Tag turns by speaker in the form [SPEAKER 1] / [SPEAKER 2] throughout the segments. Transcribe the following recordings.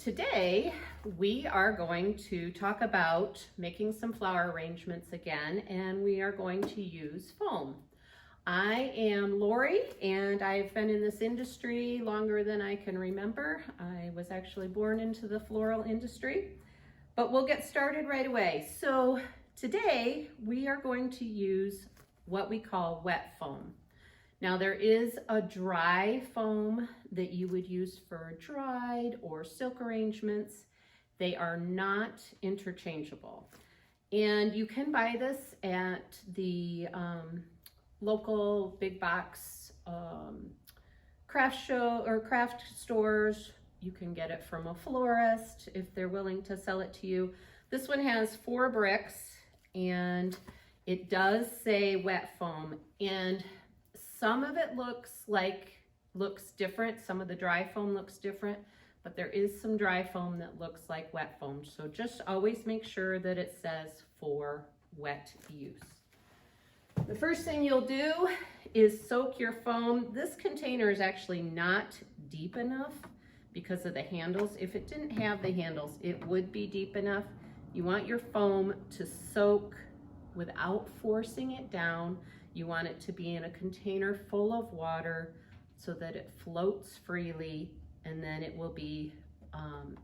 [SPEAKER 1] Today we are going to talk about making some flower arrangements again, and we are going to use foam. I am Lori, and I've been in this industry longer than I can remember. I was actually born into the floral industry, but we'll get started right away. So today we are going to use what we call wet foam. Now there is a dry foam that you would use for dried or silk arrangements. They are not interchangeable. And you can buy this at the local big box craft show or craft stores. You can get it from a florist if they're willing to sell it to you. This one has 4 bricks and it does say wet foam, and some of it looks different. Some of the dry foam looks different, but there is some dry foam that looks like wet foam. So just always make sure that it says for wet use. The first thing you'll do is soak your foam. This container is actually not deep enough because of the handles. If it didn't have the handles, it would be deep enough. You want your foam to soak without forcing it down. You want it to be in a container full of water so that it floats freely, and then it will be,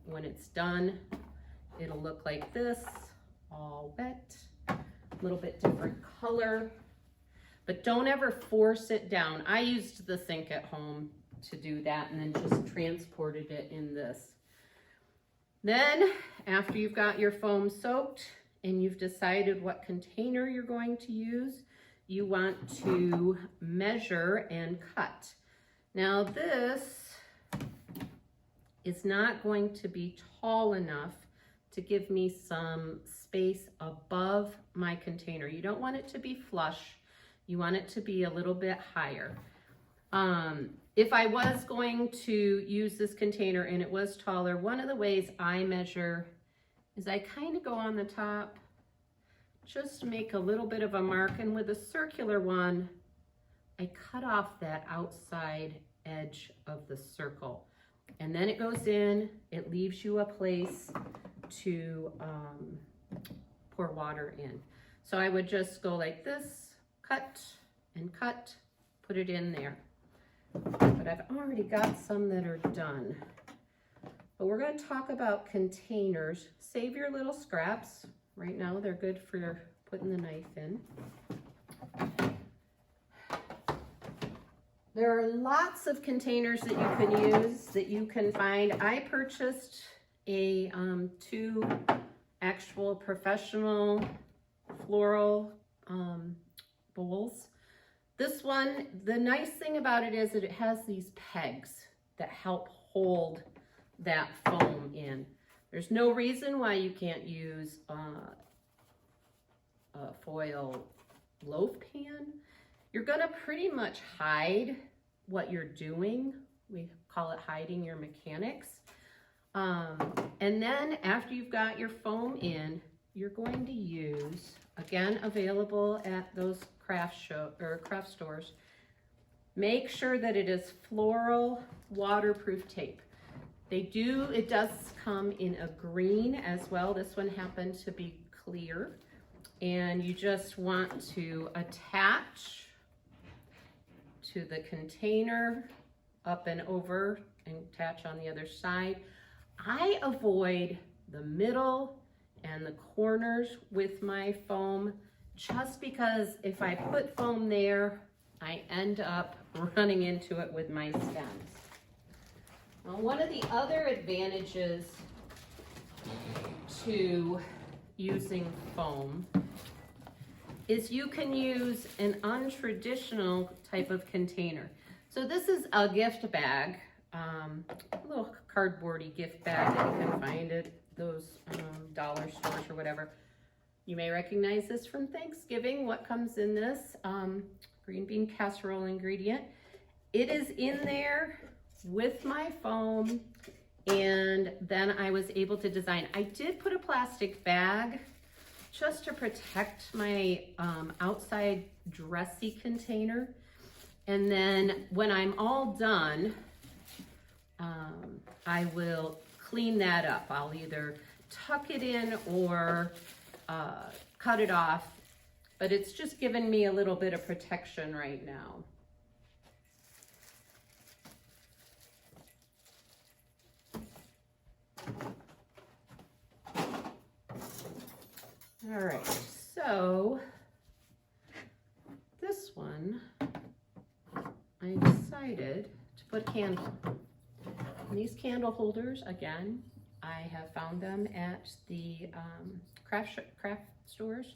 [SPEAKER 1] when it's done, it'll look like this, all wet, a little bit different color, but don't ever force it down. I used the sink at home to do that and then just transported it in this. Then, after you've got your foam soaked and you've decided what container you're going to use, you want to measure and cut. Now this is not going to be tall enough to give me some space above my container. You don't want it to be flush. You want it to be a little bit higher. If I was going to use this container and it was taller, one of the ways I measure is I kind of go on the top, just make a little bit of a mark, and with a circular one, I cut off that outside edge of the circle. And then it goes in, it leaves you a place to pour water in. So I would just go like this, cut and cut, put it in there. But I've already got some that are done. But we're going to talk about containers. Save your little scraps. Right now, they're good for putting the knife in. There are lots of containers that you can use, that you can find. I purchased a 2 actual professional floral bowls. This one, the nice thing about it is that it has these pegs that help hold that foam in. There's no reason why you can't use a foil loaf pan. You're gonna pretty much hide what you're doing. We call it hiding your mechanics. And then after you've got your foam in, you're going to use, again, available at those craft stores. Make sure that it is floral waterproof tape. It does come in a green as well. This one happened to be clear. And you just want to attach to the container up and over and attach on the other side. I avoid the middle and the corners with my foam just because if I put foam there, I end up running into it with my stems. Now, one of the other advantages to using foam is you can use an untraditional type of container. So this is a gift bag, a little cardboardy gift bag that you can find at those dollar stores or whatever. You may recognize this from Thanksgiving. What comes in this? Green bean casserole ingredient. It is in there with my foam, and then I was able to design. I did put a plastic bag just to protect my outside dressy container. And then when I'm all done, I will clean that up. I'll either tuck it in or cut it off, but it's just giving me a little bit of protection right now. All right, so this one, I decided to put a candle. And these candle holders, again, I have found them at the craft stores,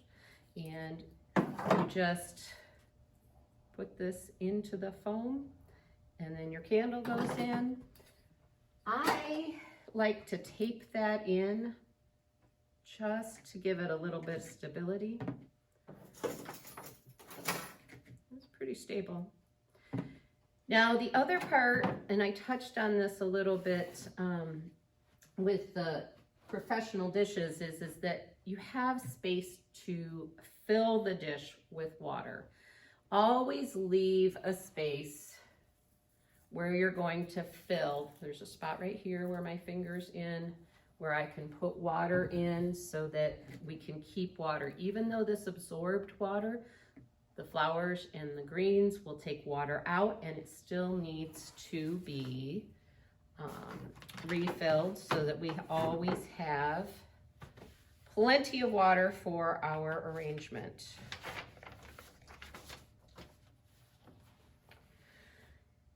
[SPEAKER 1] and you just put this into the foam and then your candle goes in. I like to tape that in just to give it a little bit of stability. It's pretty stable. Now the other part, and I touched on this a little bit with the professional dishes, is that you have space to fill the dish with water. Always leave a space where you're going to fill. There's a spot right here where my finger's in, where I can put water in so that we can keep water. Even though this absorbed water, the flowers and the greens will take water out, and it still needs to be refilled so that we always have plenty of water for our arrangement.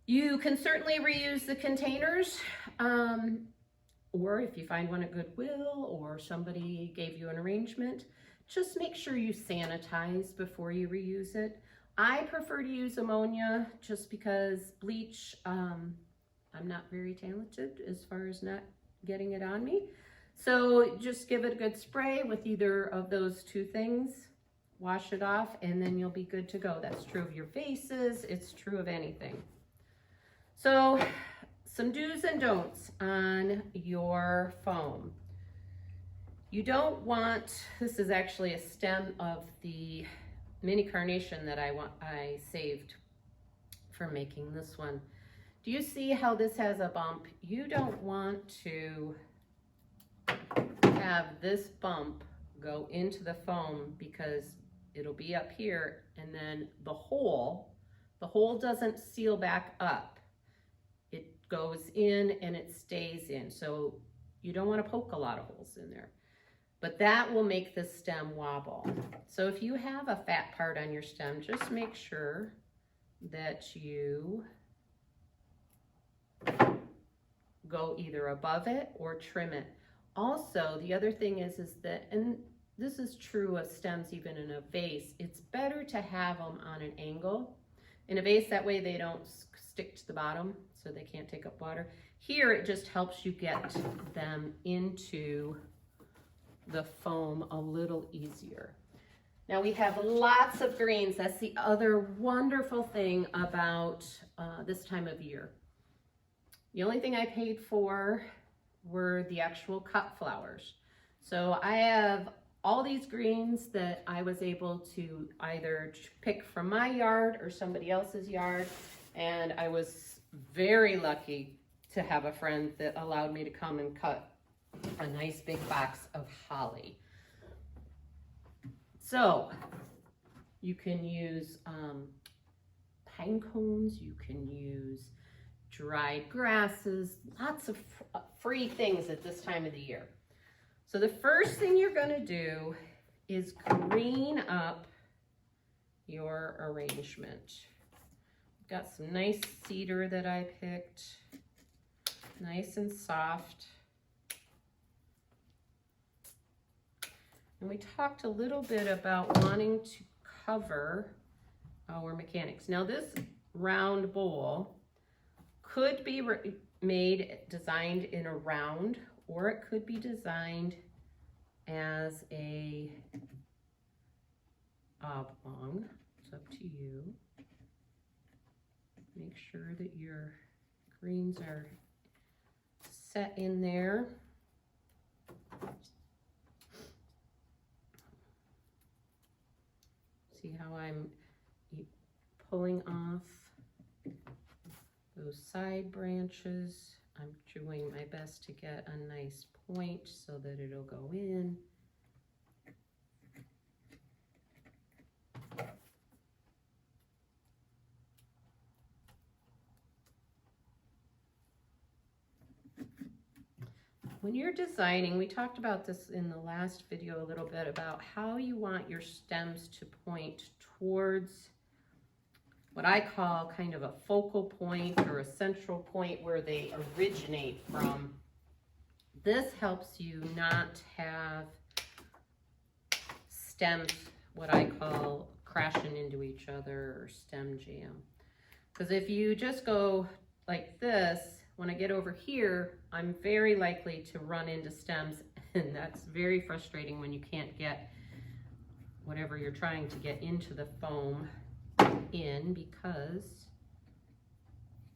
[SPEAKER 1] You can certainly reuse the containers, or if you find one at Goodwill or somebody gave you an arrangement, just make sure you sanitize before you reuse it. I prefer to use ammonia just because bleach, I'm not very talented as far as not getting it on me. So just give it a good spray with either of those two things, wash it off, and then you'll be good to go. That's true of your vases, it's true of anything. So some do's and don'ts on your foam. You don't want, this is actually a stem of the mini carnation that I saved for making this one. Do you see how this has a bump? You don't want to have this bump go into the foam because it'll be up here, and then the hole doesn't seal back up. It goes in and it stays in. So you don't want to poke a lot of holes in there. But that will make the stem wobble. So if you have a fat part on your stem, just make sure that you go either above it or trim it. Also, the other thing is that, and this is true of stems even in a vase, it's better to have them on an angle in a vase. That way they don't stick to the bottom, so they can't take up water. Here, it just helps you get them into the foam a little easier. Now we have lots of greens. That's the other wonderful thing about this time of year. The only thing I paid for were the actual cut flowers. So I have all these greens that I was able to either pick from my yard or somebody else's yard, and I was very lucky to have a friend that allowed me to come and cut a nice big box of holly. So you can use pine cones, you can use dried grasses, lots of free things at this time of the year. So the first thing you're going to do is green up your arrangement. Got some nice cedar that I picked, nice and soft. And we talked a little bit about wanting to cover our mechanics. Now this round bowl could be designed in a round, or it could be designed as a oblong. It's up to you. Make sure that your greens are set in there. See how I'm pulling off those side branches I'm doing my best to get a nice point so that it'll go in. When you're designing, we talked about this in the last video a little bit about how you want your stems to point towards what I call kind of a focal point or a central point where they originate from. This helps you not have stems, what I call crashing into each other or stem jam. Because if you just go like this, when I get over here, I'm very likely to run into stems, and that's very frustrating when you can't get whatever you're trying to get into the foam in because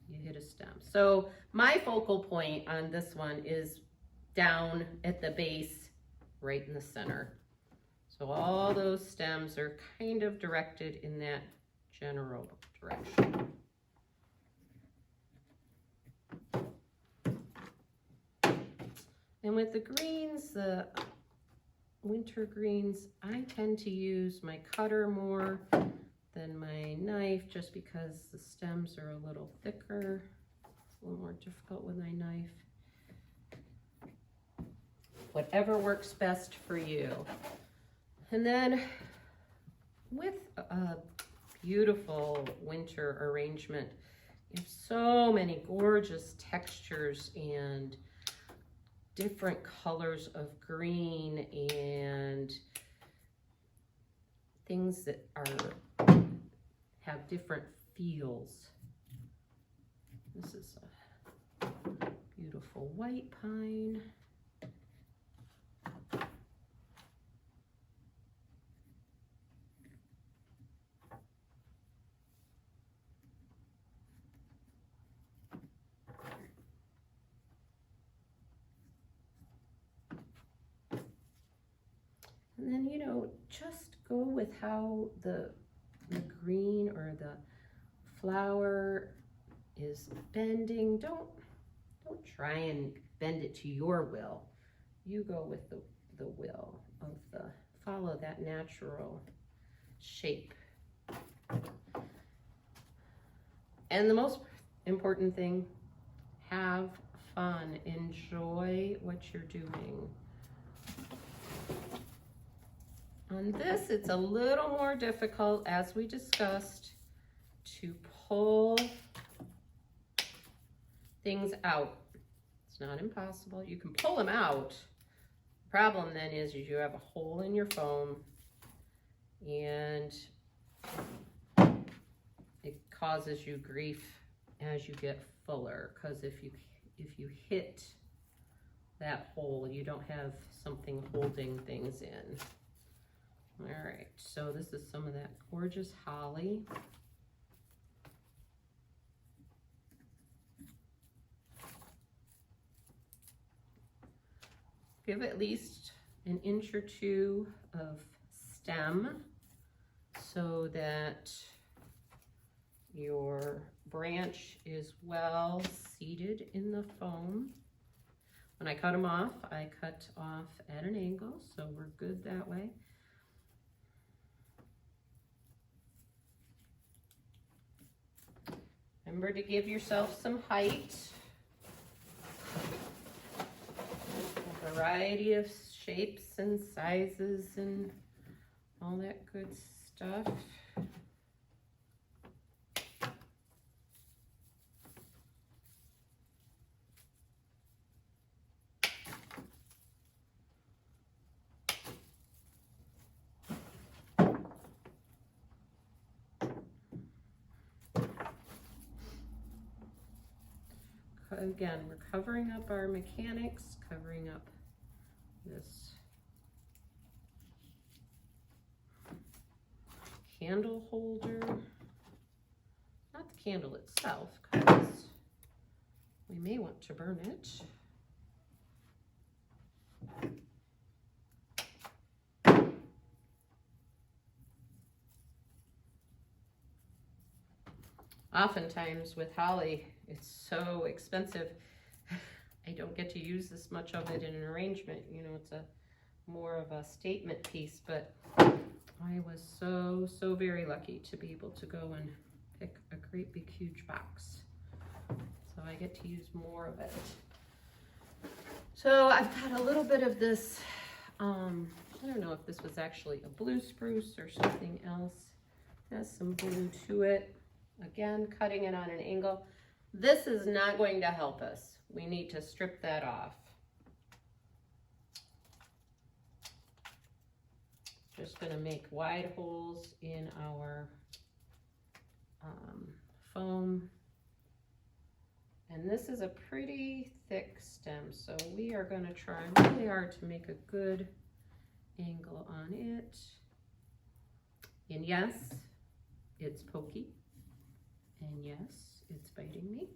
[SPEAKER 1] you hit a stem. So my focal point on this one is down at the base, right in the center. So all those stems are kind of directed in that general direction. And with the greens, the winter greens, I tend to use my cutter more than my knife just because the stems are a little thicker. It's a little more difficult with my knife. Whatever works best for you. And then with a beautiful winter arrangement, you have so many gorgeous textures and different colors of green and things that have different feels. This is a beautiful white pine. And then, you know, just go with how the green or the flower is bending. Don't try and bend it to your will. You go with the will of follow that natural shape. And the most important thing, have fun. Enjoy what you're doing. On this, it's a little more difficult, as we discussed, to pull things out. It's not impossible. You can pull them out. The problem then is you have a hole in your foam, and it causes you grief as you get fuller, because if you hit that hole, you don't have something holding things in. All right, so this is some of that gorgeous holly. Give at least an inch or two of stem so that your branch is well seated in the foam. When I cut them off, I cut off at an angle, so we're good that way. Remember to give yourself some height. A variety of shapes and sizes and all that good stuff. Again, we're covering up our mechanics, covering up this candle holder. Not the candle itself, because we may want to burn it. Oftentimes with holly, it's so expensive I don't get to use this much of it in an arrangement. You know, it's a more of a statement piece, but I was so very lucky to be able to go and pick a great big huge box. So I get to use more of it. So I've got a little bit of this, I don't know if this was actually a blue spruce or something else. It has some blue to it. Again, cutting it on an angle. This is not going to help us. We need to strip that off. Just going to make wide holes in our foam. And this is a pretty thick stem, so we are going to try really hard to make a good angle on it. And yes, it's pokey. And yes, it's biting me.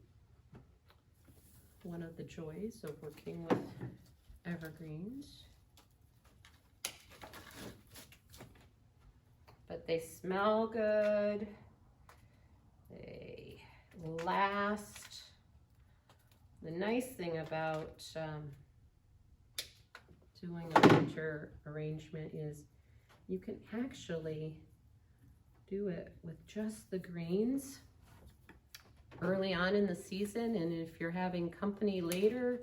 [SPEAKER 1] One of the joys of working with evergreens. But they smell good. They last. The nice thing about doing a winter arrangement is you can actually do it with just the greens early on in the season, and if you're having company later,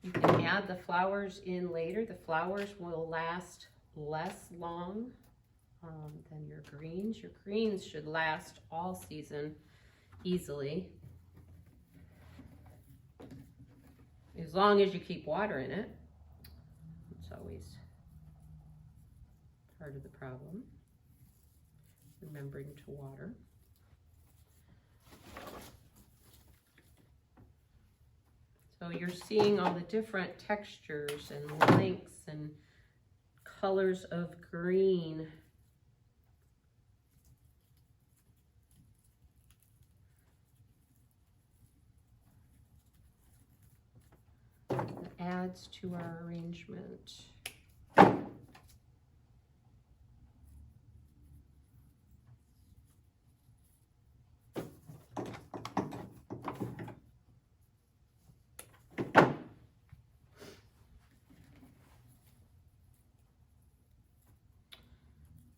[SPEAKER 1] you can add the flowers in later. The flowers will last less long than your greens. Your greens should last all season easily, as long as you keep water in it. It's always part of the problem, remembering to water. So you're seeing all the different textures and lengths and colors of green. That adds to our arrangement.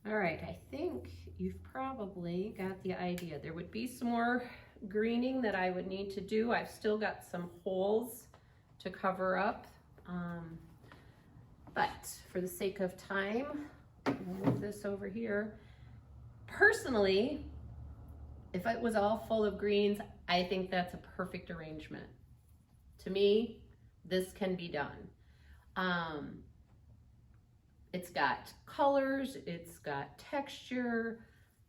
[SPEAKER 1] All right, I think you've probably got the idea. There would be some more greening that I would need to do. I've still got some holes to cover up, but for the sake of time, we'll move this over here. Personally, if it was all full of greens, I think that's a perfect arrangement. To me, this can be done. It's got colors, it's got texture,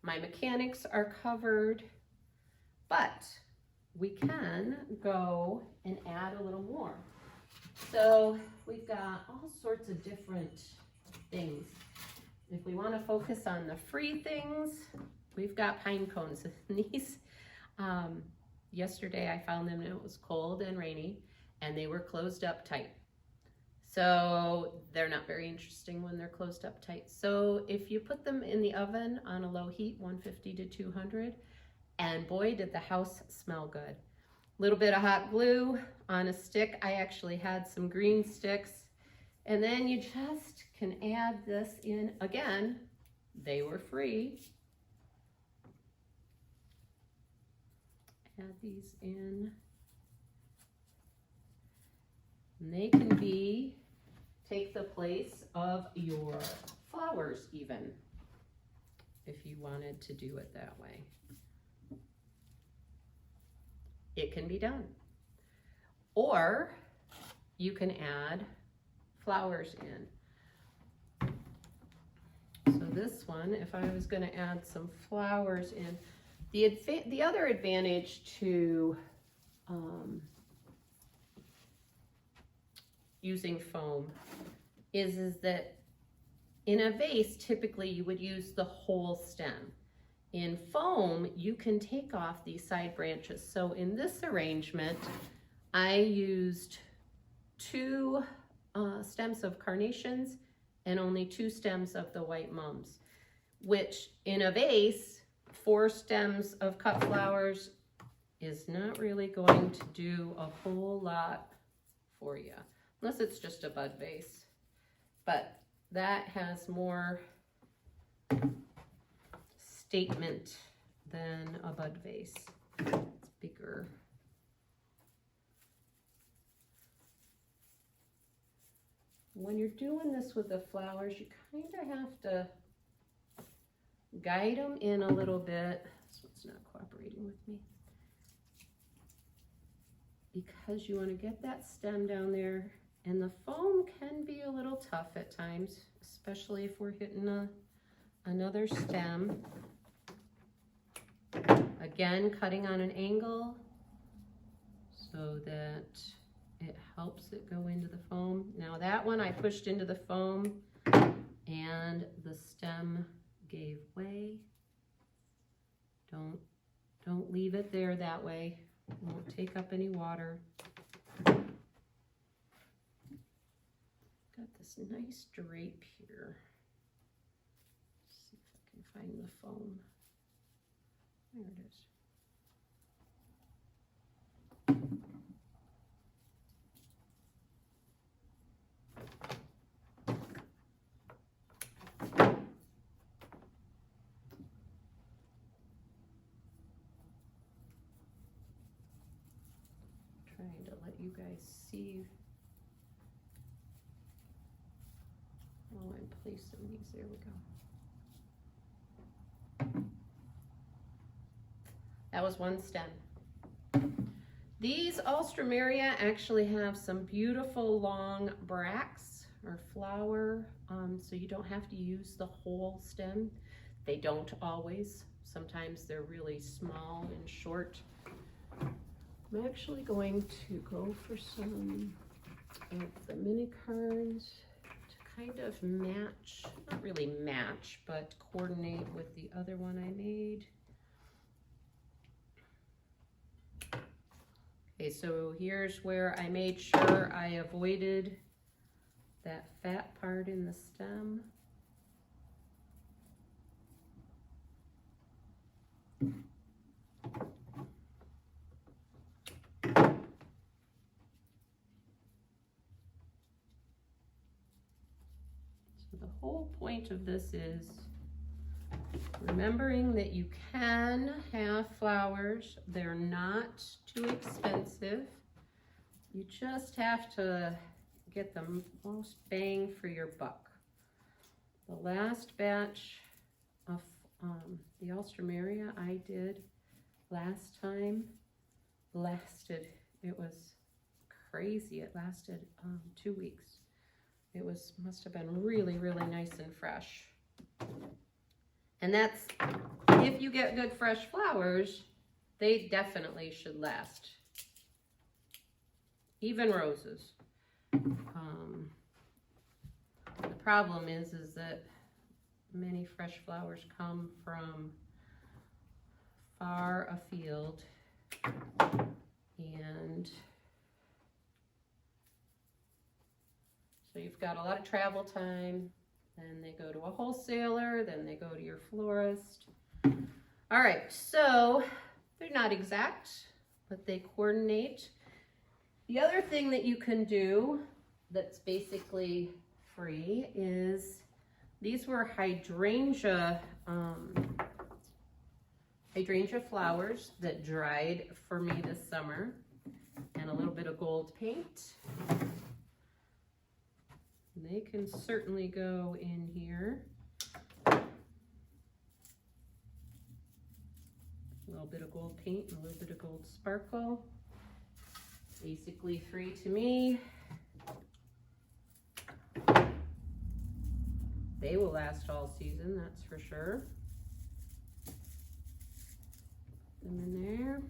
[SPEAKER 1] my mechanics are covered, but we can go and add a little more. So we've got all sorts of different things. If we want to focus on the free things, we've got pine cones. These, yesterday I found them and it was cold and rainy and they were closed up tight. So they're not very interesting when they're closed up tight. So if you put them in the oven on a low heat, 150 to 200, and boy, did the house smell good. A little bit of hot glue on a stick. I actually had some green sticks. And then you just can add this in. Again, they were free. Add these in. And they can take the place of your flowers even, if you wanted to do it that way. It can be done. Or you can add flowers in. So this one, if I was going to add some flowers in, the other advantage to using foam is that in a vase, typically you would use the whole stem. In foam, you can take off these side branches. So in this arrangement, I used 2 stems of carnations and only 2 stems of the white mums, which in a vase, 4 stems of cut flowers is not really going to do a whole lot for you, unless it's just a bud vase. But that has more statement than a bud vase. It's bigger. When you're doing this with the flowers, you kind of have to guide them in a little bit. This one's not cooperating with me. Because you want to get that stem down there, and the foam can be a little tough at times, especially if we're hitting another stem. Again, cutting on an angle so that it helps it go into the foam. Now that one I pushed into the foam and the stem gave way. Don't leave it there that way. It won't take up any water. Got this nice drape here. Let's see if I can find the foam. There it is. Trying to let you guys see. Oh, I'm placing these. There we go. That was one stem. These alstroemeria actually have some beautiful long bracts or flower, so you don't have to use the whole stem. They don't always. Sometimes they're really small and short. I'm actually going to go for some of the mini cards to kind of match, not really match, but coordinate with the other one I made. Okay, so here's where I made sure I avoided that fat part in the stem. So the whole point of this is remembering that you can have flowers. They're not too expensive. You just have to get the most bang for your buck. The last batch of the alstroemeria I did last time lasted, it was crazy. It lasted 2 weeks. It must have been really, really nice and fresh. And that's, if you get good fresh flowers, they definitely should last. Even roses. The problem is that many fresh flowers come from far afield, and so you've got a lot of travel time. Then they go to a wholesaler, then they go to your florist. All right, so they're not exact, but they coordinate. The other thing that you can do that's basically free is, these were hydrangea flowers that dried for me this summer, and a little bit of gold paint. They can certainly go in here. A little bit of gold paint and a little bit of gold sparkle. Basically free to me. They will last all season, that's for sure. Put them in there.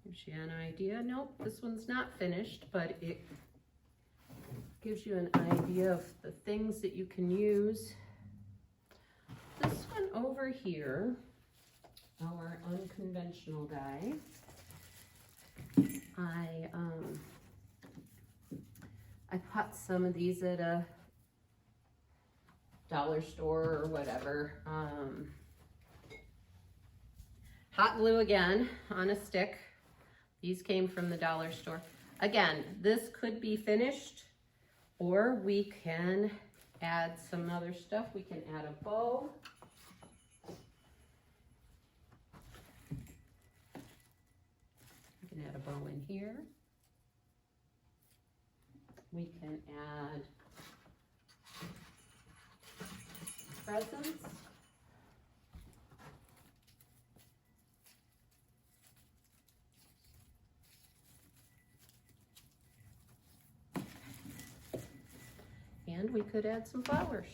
[SPEAKER 1] Gives you an idea. Nope, this one's not finished, but it gives you an idea of the things that you can use. This one over here, our unconventional guy, I bought some of these at a dollar store or whatever. Hot glue again on a stick. These came from the dollar store. Again, this could be finished, or we can add some other stuff. We can add a bow. We can add a bow in here. We can add presents. And we could add some flowers,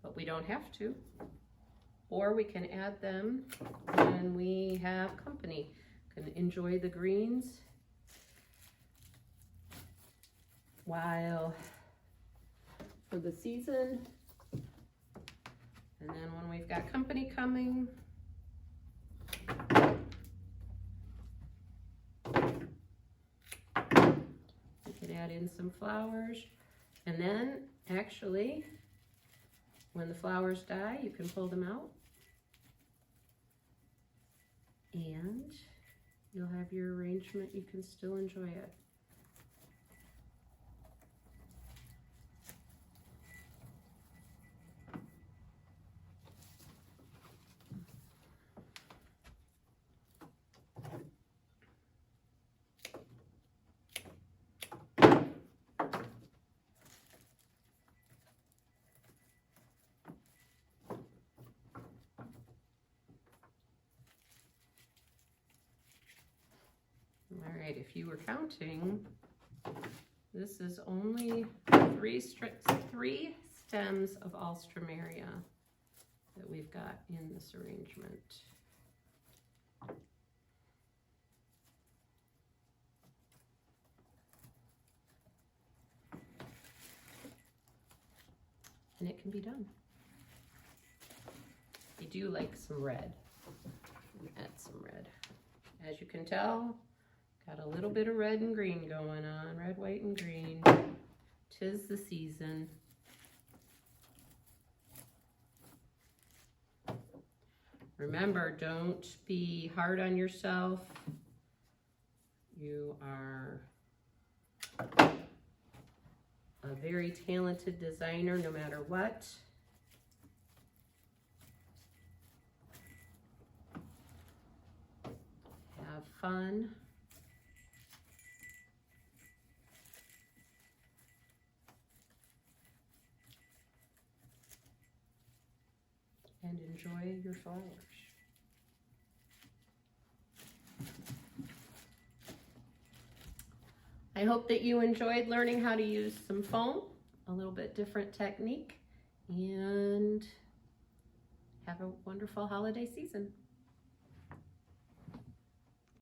[SPEAKER 1] but we don't have to. Or we can add them when we have company. Can enjoy the greens while for the season. And then when we've got company coming, add in some flowers, and then actually when the flowers die you can pull them out and you'll have your arrangement. You can still enjoy it. All right, if you were counting, this is only three stems of alstroemeria that we've got in this arrangement. And it can be done. I do like some red. Add some red. As you can tell, got a little bit of red and green going on. Red, white, and green. 'Tis the season. Remember, don't be hard on yourself. You are a very talented designer no matter what. Have fun. And enjoy your flowers. I hope that you enjoyed learning how to use some foam, a little bit different technique, and have a wonderful holiday season.